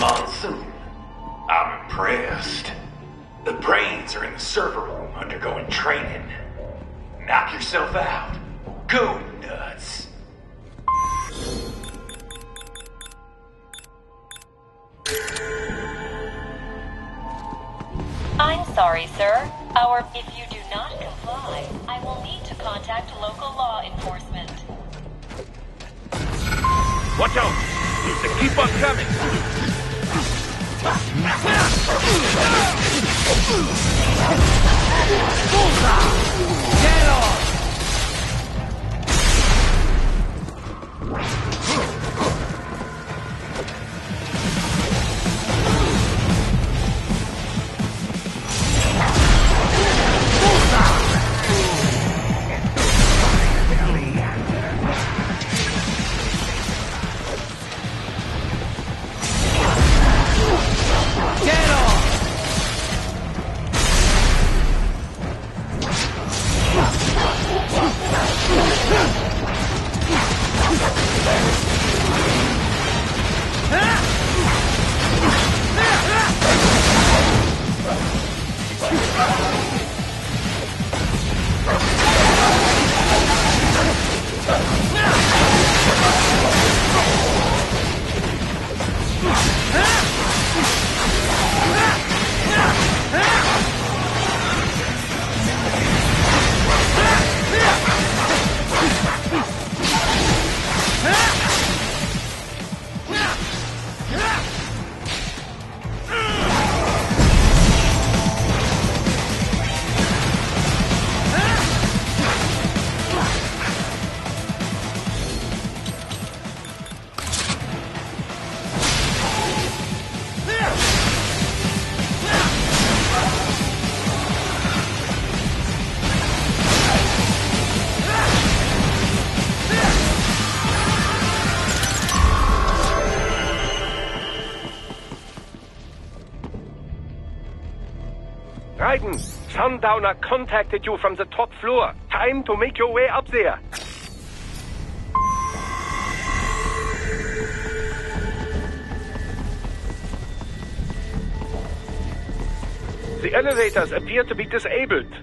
Monsoon. I'm impressed. The brains are in the server room undergoing training. Knock yourself out. Go nuts. I'm sorry, sir. If you do not comply, I will need to contact local law enforcement. Watch out! They keep on coming! Get on! Raiden, Sundowner contacted you from the top floor. Time to make your way up there. The elevators appear to be disabled,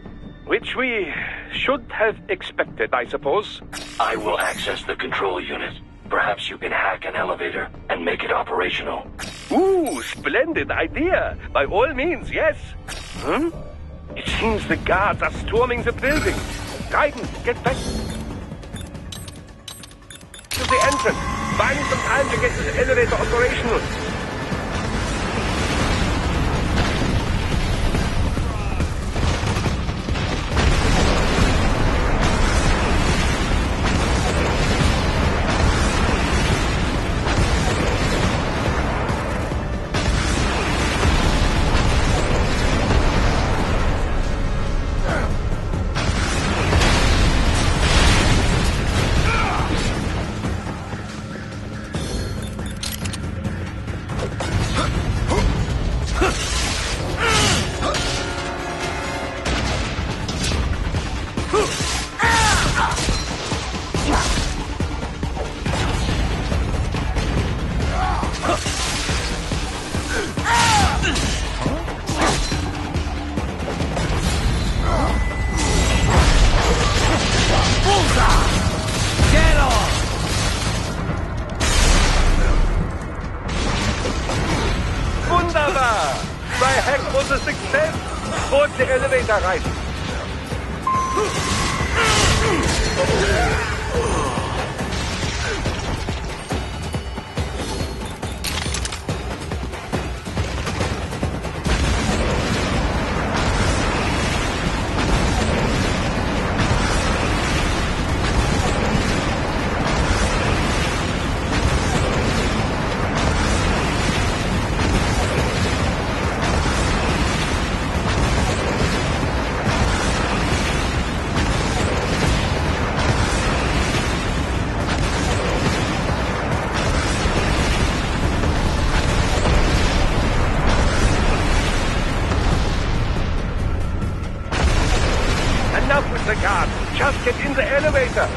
which we should have expected, I suppose. I will access the control unit. Perhaps you can hack an elevator and make it operational. Ooh, splendid idea. By all means, yes. It seems the guards are storming the building. Raiden, get back to the entrance. Buying some time to get this elevator operational. Rein. Enough with the guards. Just get in the elevator.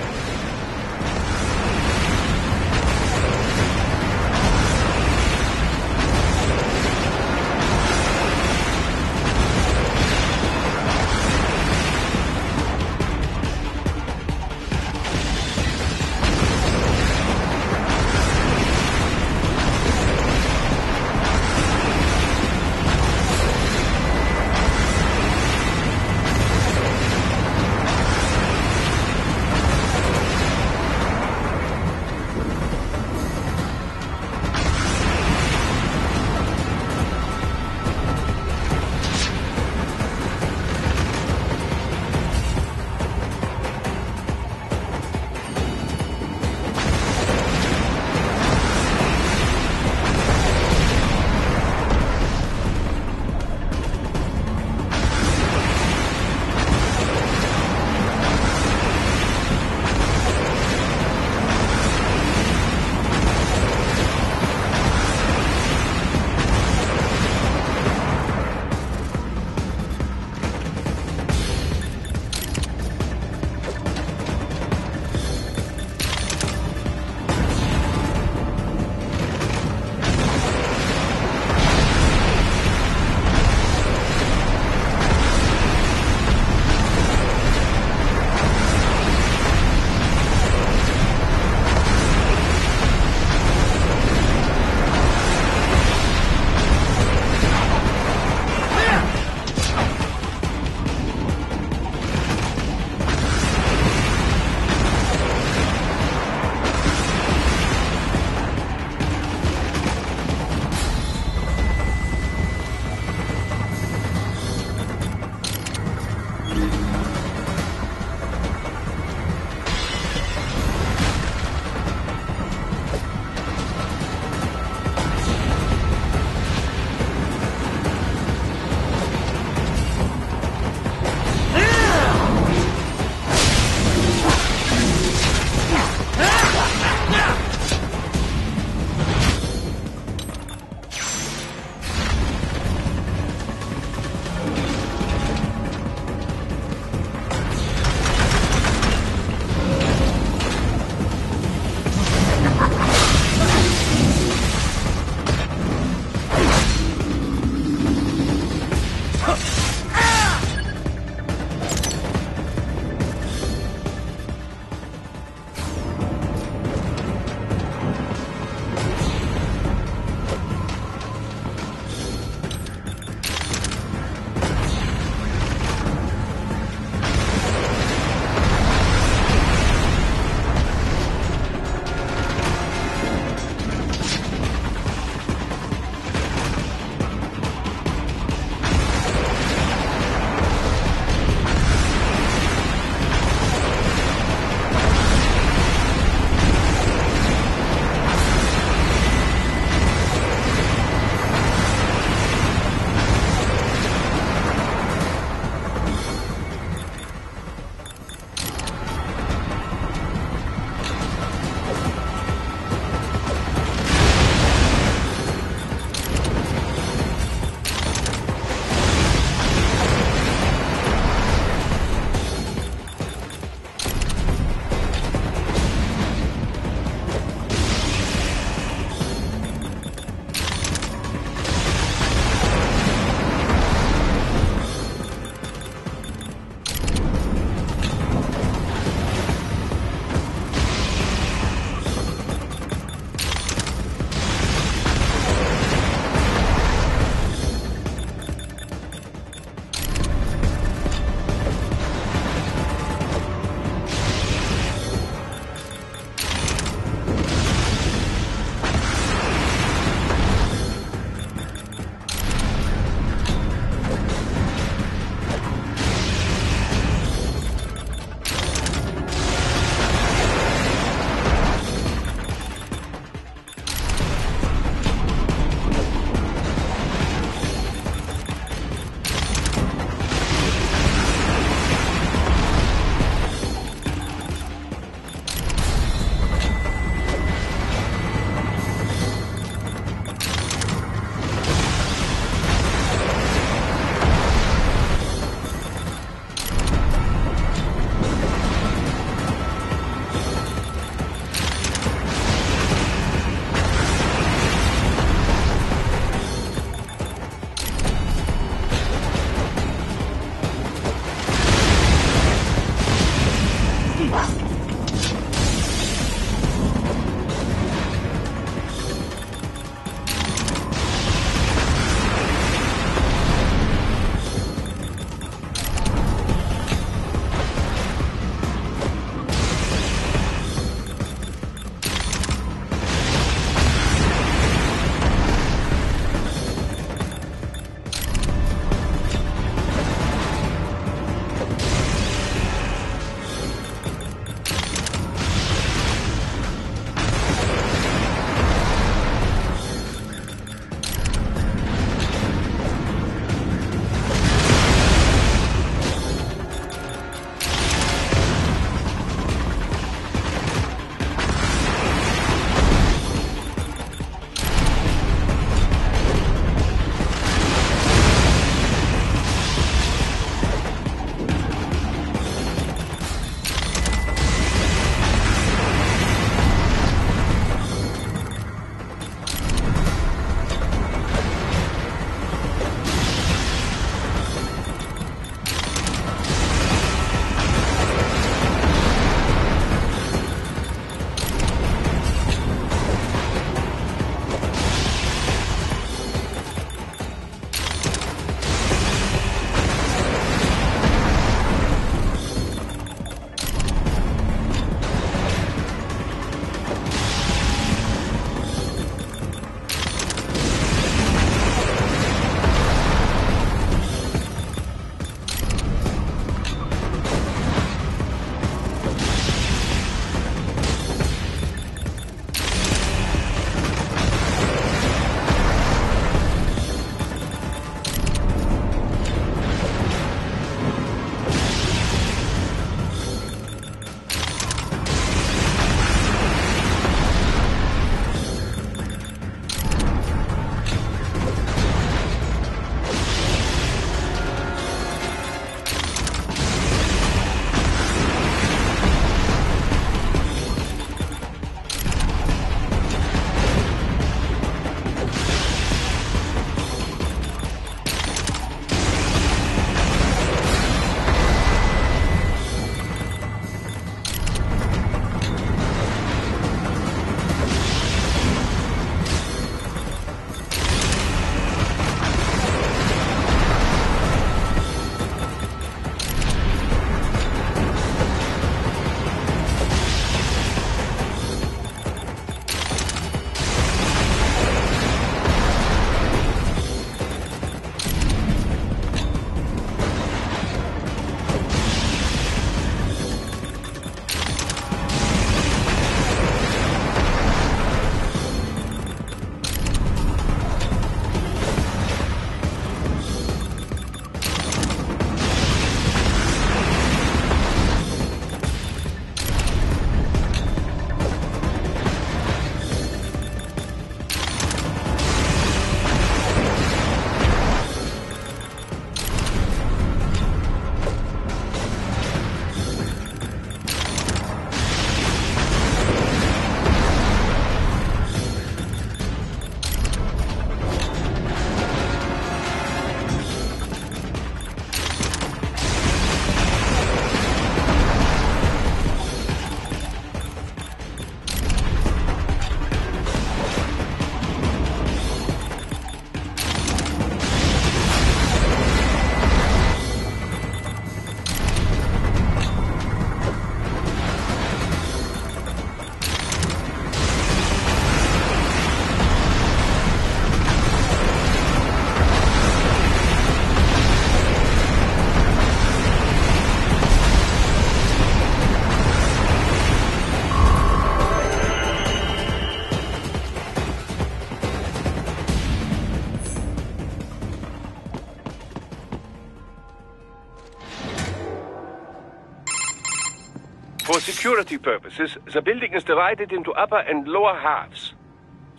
For security purposes, the building is divided into upper and lower halves.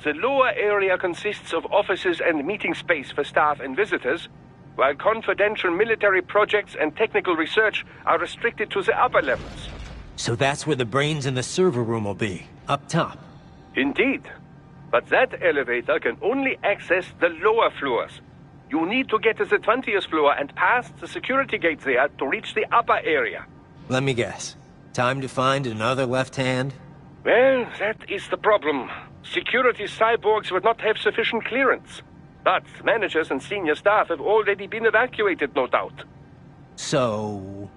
The lower area consists of offices and meeting space for staff and visitors, while confidential military projects and technical research are restricted to the upper levels. So that's where the brains in the server room will be, up top. Indeed. But that elevator can only access the lower floors. You need to get to the 20th floor and past the security gate there to reach the upper area. Let me guess. Time to find another left hand? Well, that is the problem. Security cyborgs would not have sufficient clearance. But managers and senior staff have already been evacuated, no doubt. So...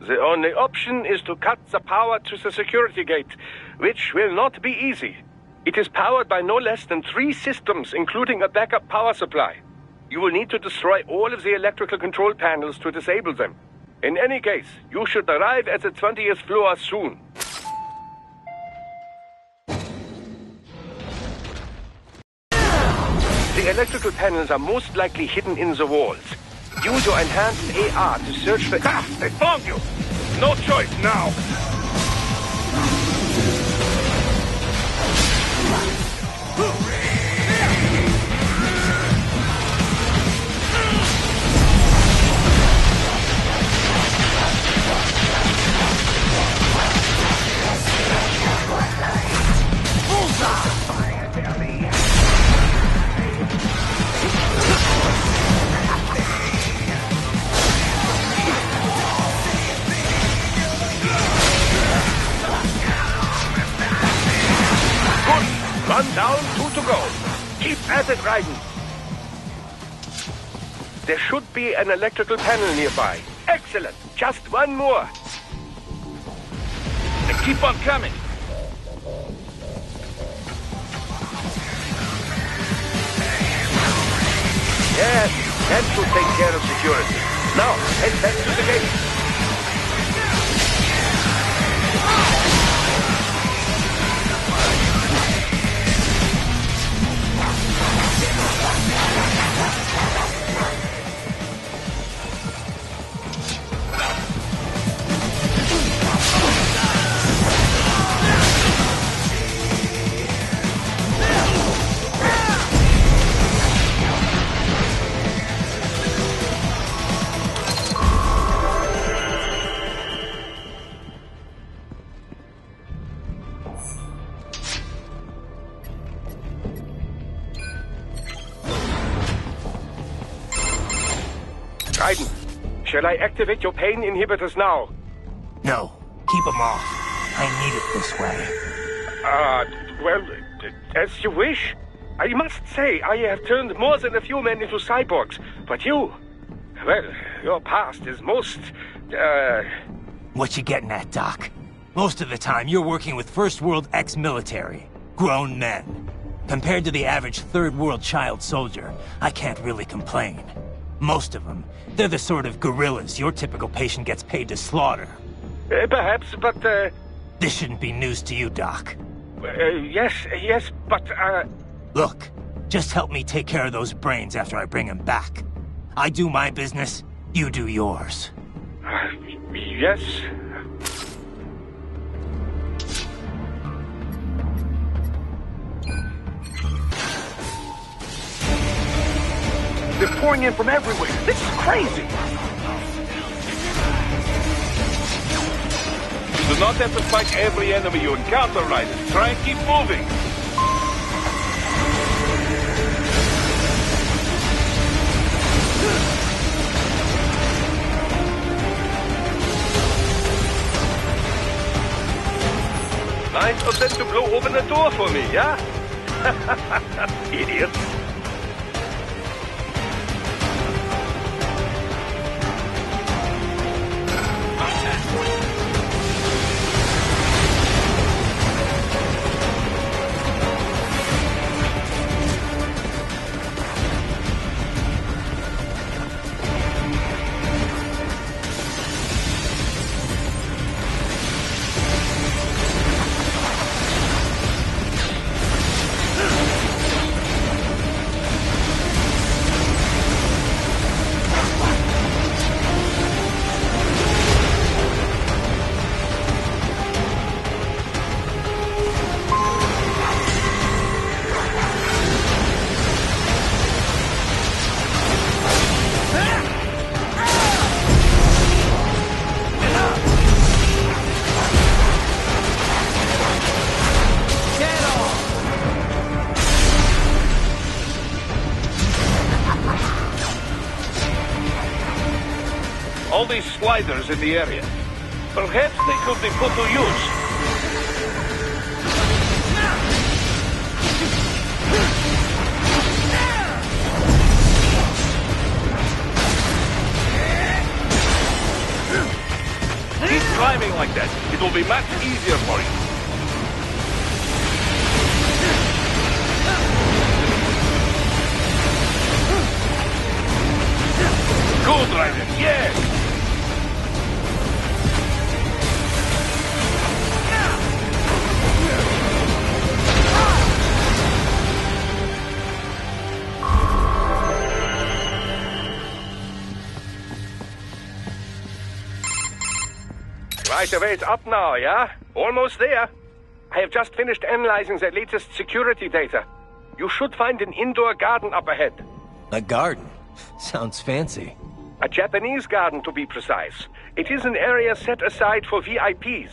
The only option is to cut the power to the security gate, which will not be easy. It is powered by no less than 3 systems, including a backup power supply. You will need to destroy all of the electrical control panels to disable them. In any case, you should arrive at the 20th floor soon. The electrical panels are most likely hidden in the walls. Use your enhanced AR to search for... Ah! They found you! No choice now! One down, 2 to go. Keep at it, Raiden. There should be an electrical panel nearby. Excellent. Just one more. They keep on coming. Yes, that should take care of security. Now, head back to the gate. Raiden, shall I activate your pain inhibitors now? No. Keep them off. I need it this way. Well, as you wish. I must say, I have turned more than a few men into cyborgs, but you... Well, your past is most, What you getting at, Doc? Most of the time, you're working with First World ex-military. Grown men. Compared to the average Third World child soldier, I can't really complain. Most of them, they're the sort of guerrillas your typical patient gets paid to slaughter. Perhaps, but, This shouldn't be news to you, Doc. Yes, but, Look, just help me take care of those brains after I bring them back. I do my business, you do yours. Yes. They're pouring in from everywhere. This is crazy. You do not have to fight every enemy you encounter, Raiden. Try and keep moving. Nice of them to blow open the door for me, yeah? Idiots. all these sliders in the area. Perhaps they could be put to use. Keep climbing like that. It will be much easier for you. Good, Ryder. Yes! Right away, it's up now, yeah? Almost there. I have just finished analyzing the latest security data. You should find an indoor garden up ahead. A garden? Sounds fancy. A Japanese garden, to be precise. It is an area set aside for VIPs.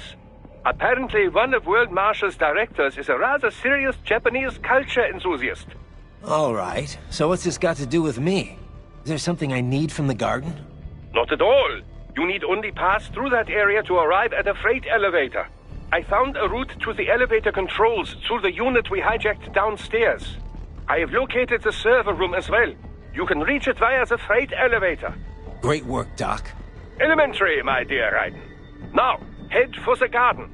Apparently, one of World Marshal's directors is a rather serious Japanese culture enthusiast. All right. So what's this got to do with me? Is there something I need from the garden? Not at all. You need only pass through that area to arrive at a freight elevator. I found a route to the elevator controls through the unit we hijacked downstairs. I have located the server room as well. You can reach it via the freight elevator. Great work, Doc. Elementary, my dear Raiden. Now, head for the garden.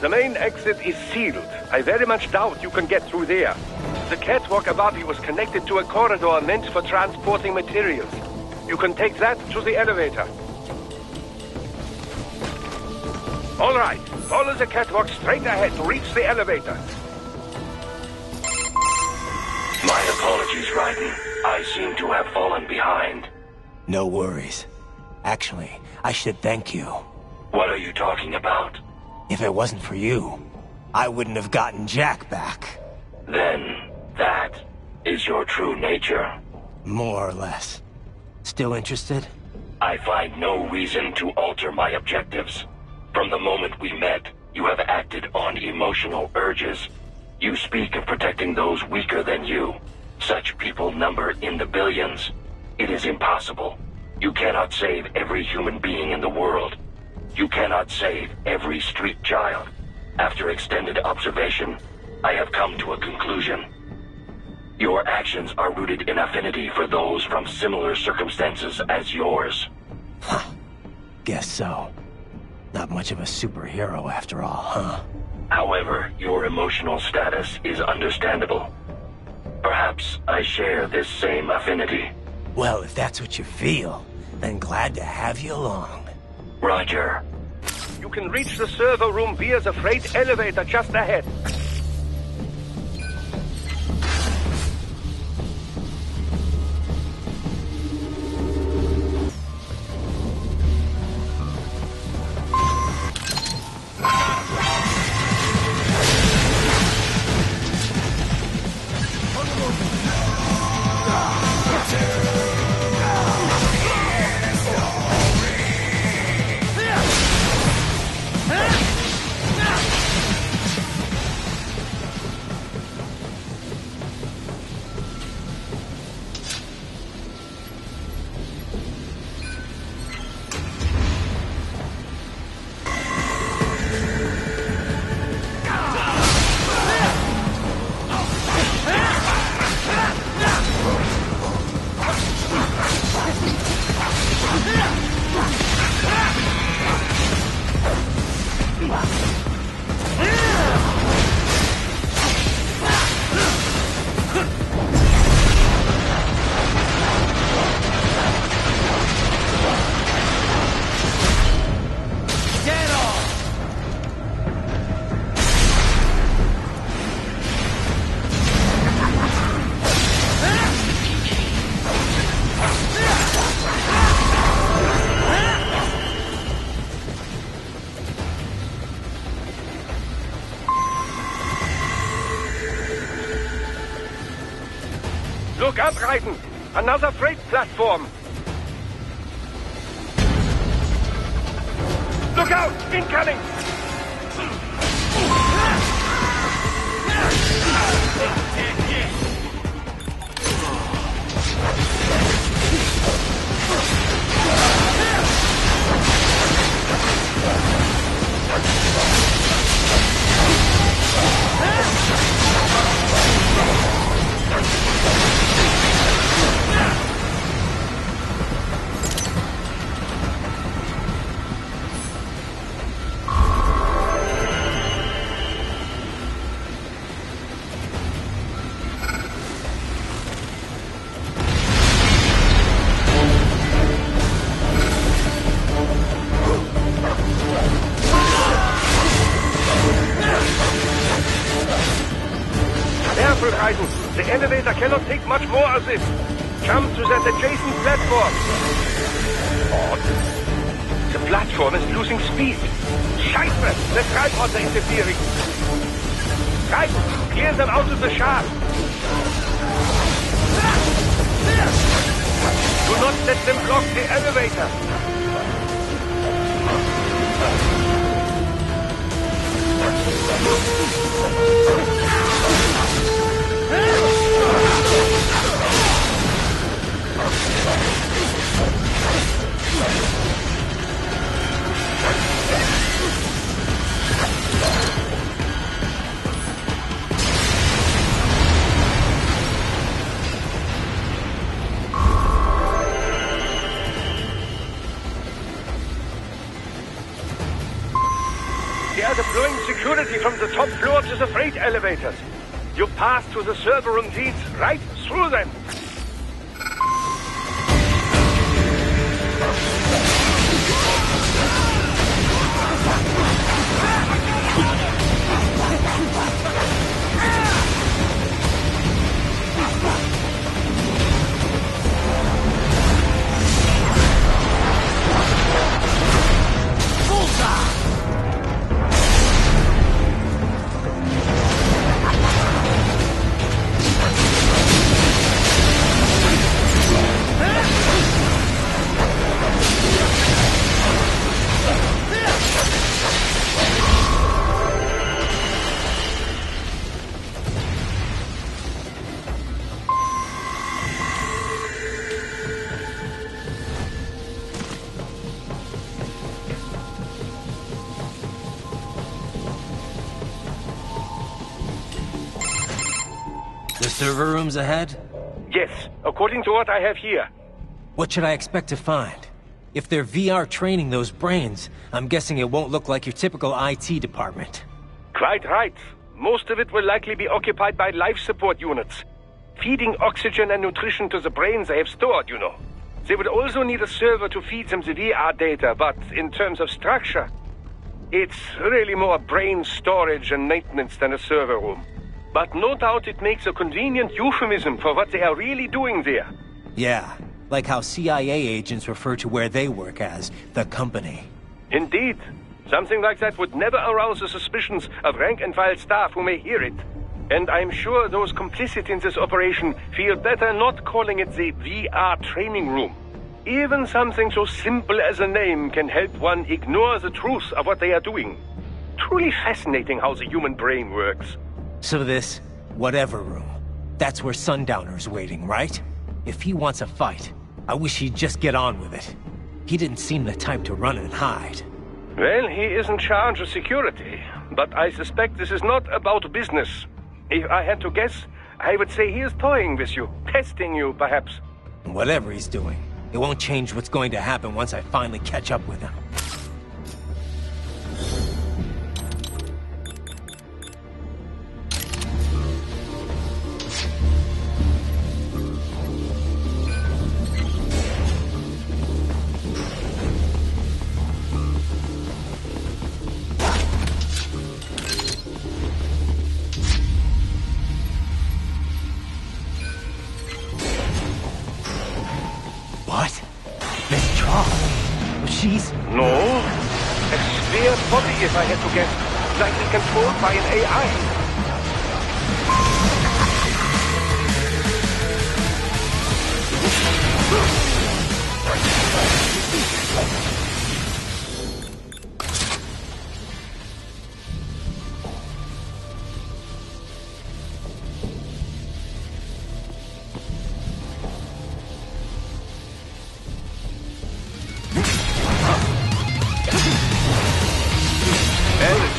The main exit is sealed. I very much doubt you can get through there. The catwalk above you is connected to a corridor meant for transporting materials. You can take that to the elevator. All right, follow the catwalk straight ahead to reach the elevator. My apologies, Raiden. I seem to have fallen behind. No worries. Actually, I should thank you. What are you talking about? If it wasn't for you, I wouldn't have gotten Jack back. Then, that is your true nature. More or less. Still interested? I find no reason to alter my objectives. From the moment we met, you have acted on emotional urges. You speak of protecting those weaker than you. Such people number in the billions. It is impossible. You cannot save every human being in the world. You cannot save every street child. After extended observation, I have come to a conclusion. Your actions are rooted in affinity for those from similar circumstances as yours. Guess so. Not much of a superhero after all, huh? However, your emotional status is understandable. Perhaps I share this same affinity. Well, if that's what you feel, then glad to have you along. Roger. You can reach the server room via the freight elevator just ahead. Look up, Raiden! Another freight platform! Look out! Incoming! The elevator cannot take much more of this. Jump to that adjacent platform. Odd. The platform is losing speed. Scheiße! The tripods are interfering. Raiden, clear them out of the shaft. Do not let them block the elevator. They are deploying security from the top floor to the freight elevators. You pass to the server room feeds right through them. The server rooms ahead? Yes, according to what I have here. What should I expect to find? If they're VR training those brains, I'm guessing it won't look like your typical IT department. Quite right. Most of it will likely be occupied by life support units. Feeding oxygen and nutrition to the brains they have stored, you know. They would also need a server to feed them the VR data, but in terms of structure, it's really more brain storage and maintenance than a server room. But no doubt it makes a convenient euphemism for what they are really doing there. Yeah, like how CIA agents refer to where they work as the company. Indeed. Something like that would never arouse the suspicions of rank-and-file staff who may hear it. And I'm sure those complicit in this operation feel better not calling it the VR training room. Even something so simple as a name can help one ignore the truth of what they are doing. Truly fascinating how the human brain works. So this, whatever room, that's where Sundowner's waiting, right? If he wants a fight, I wish he'd just get on with it. He didn't seem the type to run and hide. Well, he is in charge of security, but I suspect this is not about business. If I had to guess, I would say he is toying with you, testing you, perhaps. Whatever he's doing, it won't change what's going to happen once I finally catch up with him. No. A sphere body, if I had to guess. Likely controlled by an AI.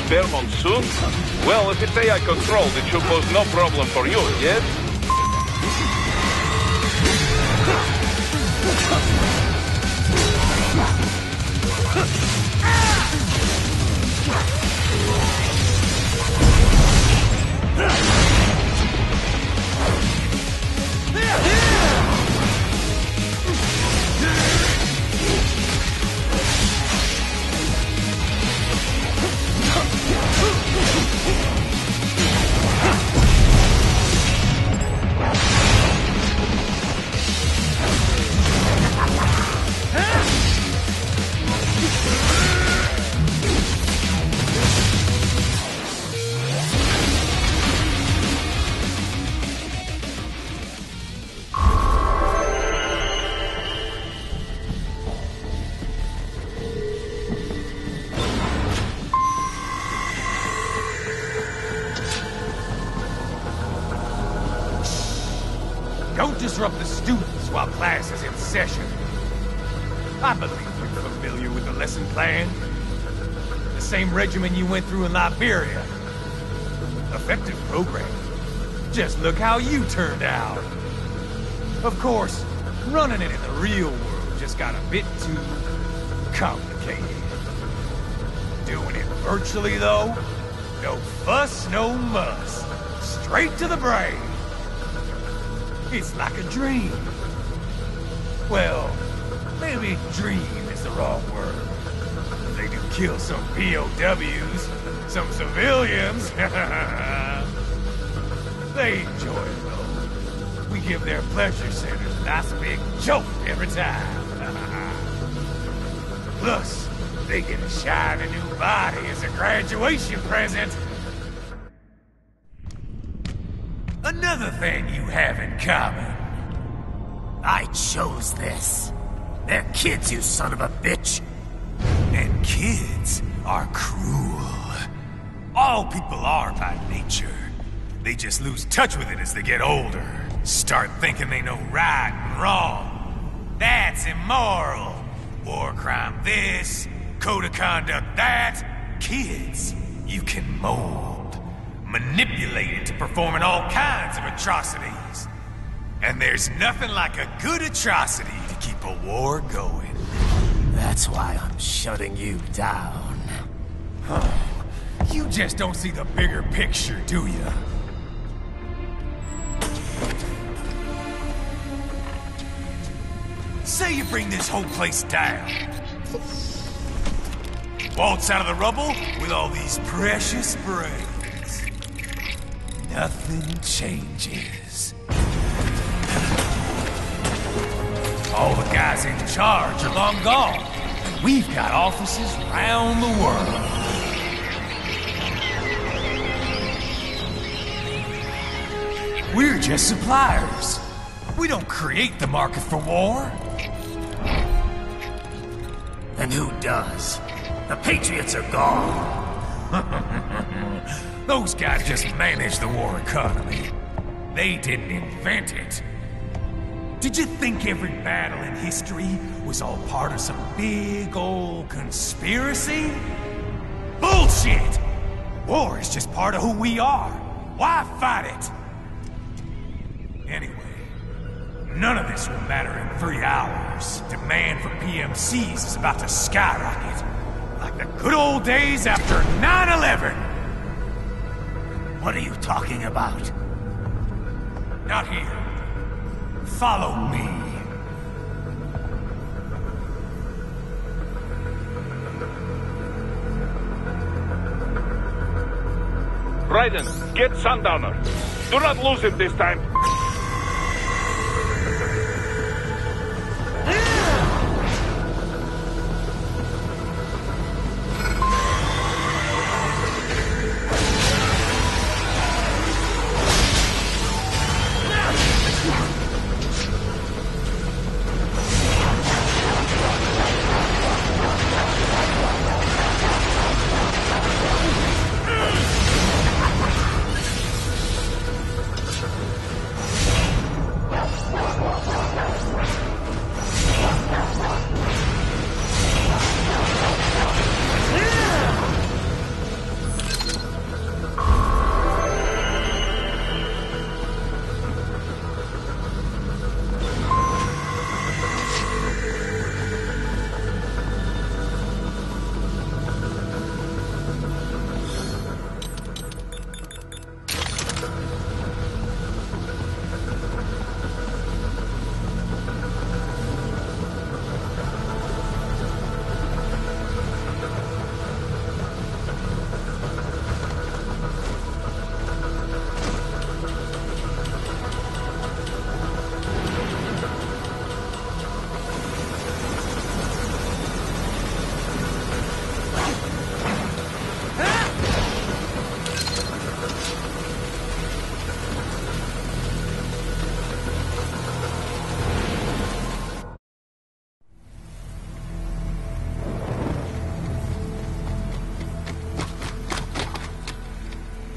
Spare monsoon? Well, if it's AI controlled, it should pose no problem for you, yes? Don't disrupt the students while class is in session. I believe you're familiar with the lesson plan. The same regimen you went through in Liberia. Effective program. Just look how you turned out. Of course, running it in the real world just got a bit too complicated. Doing it virtually, though? No fuss, no muss. Straight to the brain. It's like a dream. Well, maybe dream is the wrong word. They do kill some POWs, some civilians. They enjoy it, though. We give their pleasure centers a nice big jolt every time. Plus, they get a shiny new body as a graduation present. Another thing you have in common. I chose this. They're kids, you son of a bitch. And kids are cruel. All people are by nature. They just lose touch with it as they get older. Start thinking they know right and wrong. That's immoral. War crime this, code of conduct that. Kids, you can mold, manipulate it to performing all kinds of atrocities. And there's nothing like a good atrocity to keep a war going. That's why I'm shutting you down. You just don't see the bigger picture, do you? Say you bring this whole place down. Waltz out of the rubble with all these precious brains. Nothing changes. All the guys in charge are long gone. And we've got offices around the world. We're just suppliers. We don't create the market for war. And who does? The Patriots are gone. Those guys just manage the war economy. They didn't invent it. Did you think every battle in history was all part of some big old conspiracy? Bullshit! War is just part of who we are. Why fight it? Anyway, none of this will matter in 3 hours. Demand for PMCs is about to skyrocket. Like the good old days after 9/11. What are you talking about? Not here. Follow me. Raiden, get Sundowner. Do not lose him this time.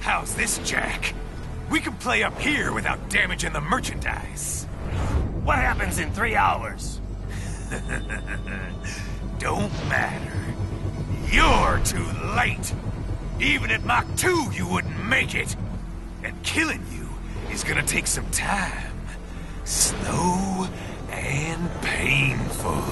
How's this, Jack? We can play up here without damaging the merchandise. What happens in 3 hours? Don't matter. You're too late. Even at Mach 2, you wouldn't make it. And killing you is gonna take some time. Slow and painful.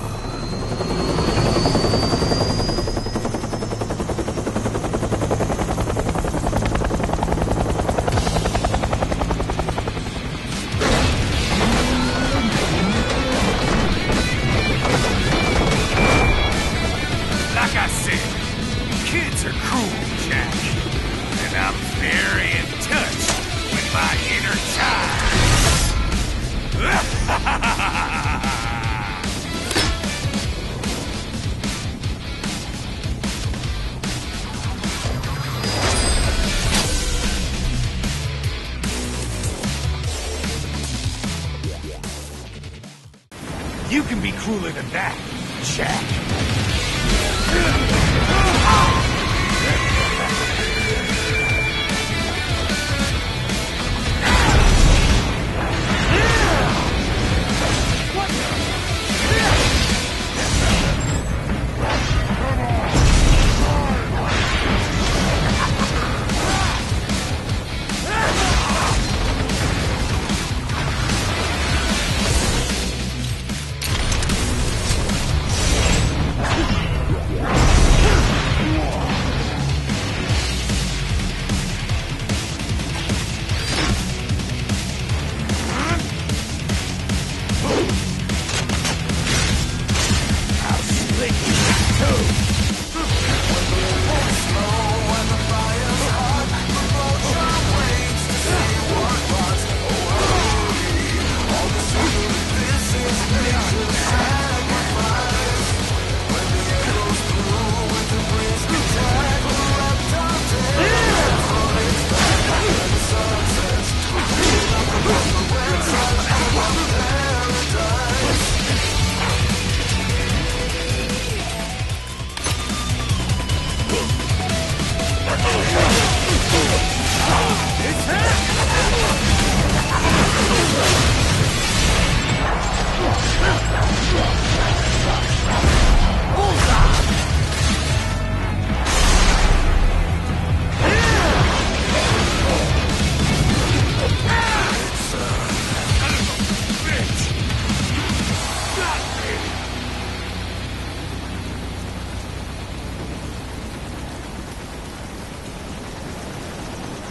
You can be crueler than that, Jack.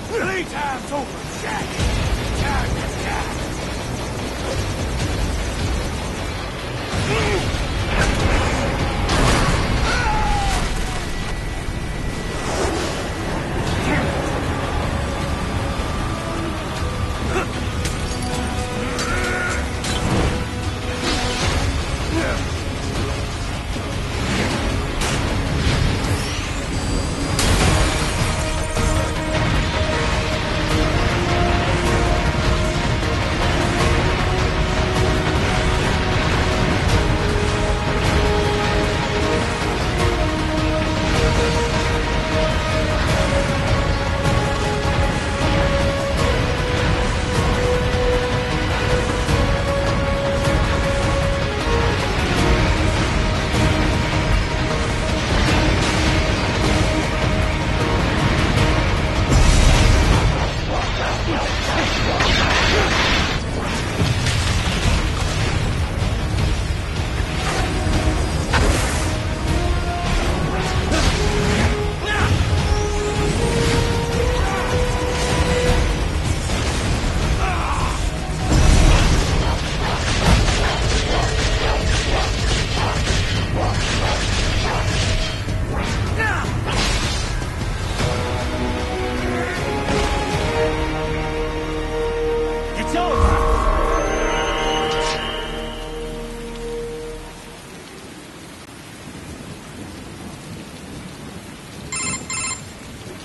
Playtime's over, Jack. Time is down.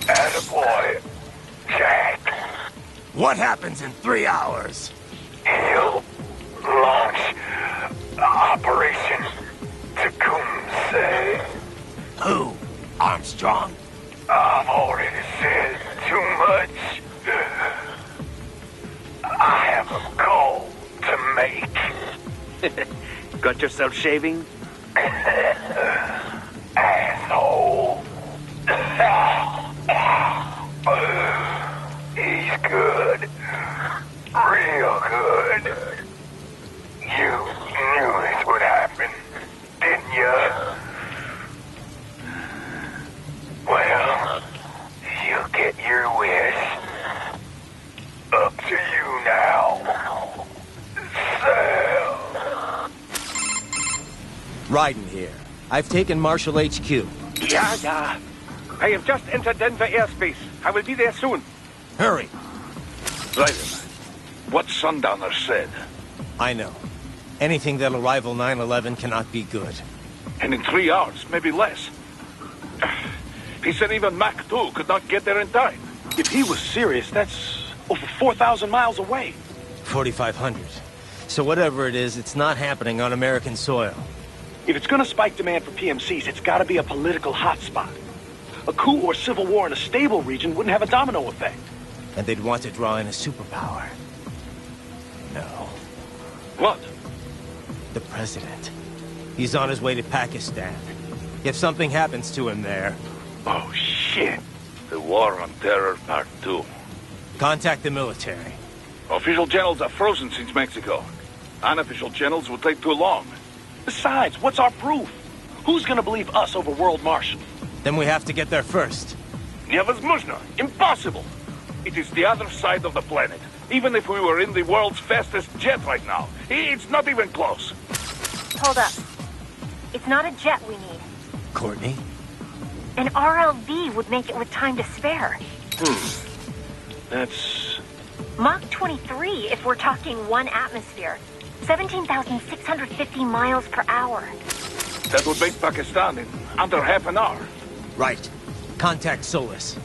Attaboy, Jack. What happens in 3 hours? He'll launch Operation Tecumseh. Who? Armstrong? I've already said too much. Got yourself shaving? Asshole. He's good. Real good. You knew this would happen, didn't you? Well, you get your wish. Up to you now. Sam. Raiden here. I've taken Marshall HQ. Yeah. I have just entered Denver airspace. I will be there soon. Hurry. Raiden, what Sundowner said. I know. Anything that'll rival 9/11 cannot be good. And in 3 hours, maybe less. He said even Mach 2 could not get there in time. If he was serious, that's over 4,000 miles away. 4,500. So whatever it is, it's not happening on American soil. If it's gonna spike demand for PMCs, it's gotta be a political hotspot. A coup or civil war in a stable region wouldn't have a domino effect. And they'd want to draw in a superpower. No. What? The president. He's on his way to Pakistan. If something happens to him there... Oh, shit. The War on Terror Part 2. Contact the military. Official channels are frozen since Mexico. Unofficial channels would take too long. Besides, what's our proof? Who's gonna believe us over World Marshal? Then we have to get there first. Невозможно. Impossible. It is the other side of the planet. Even if we were in the world's fastest jet right now, it's not even close. Hold up. It's not a jet we need. Courtney? An RLV would make it with time to spare. That's... Mach 23 if we're talking 1 atmosphere. 17,650 miles per hour. That would make Pakistan in under half an hour. Right. Contact Solis.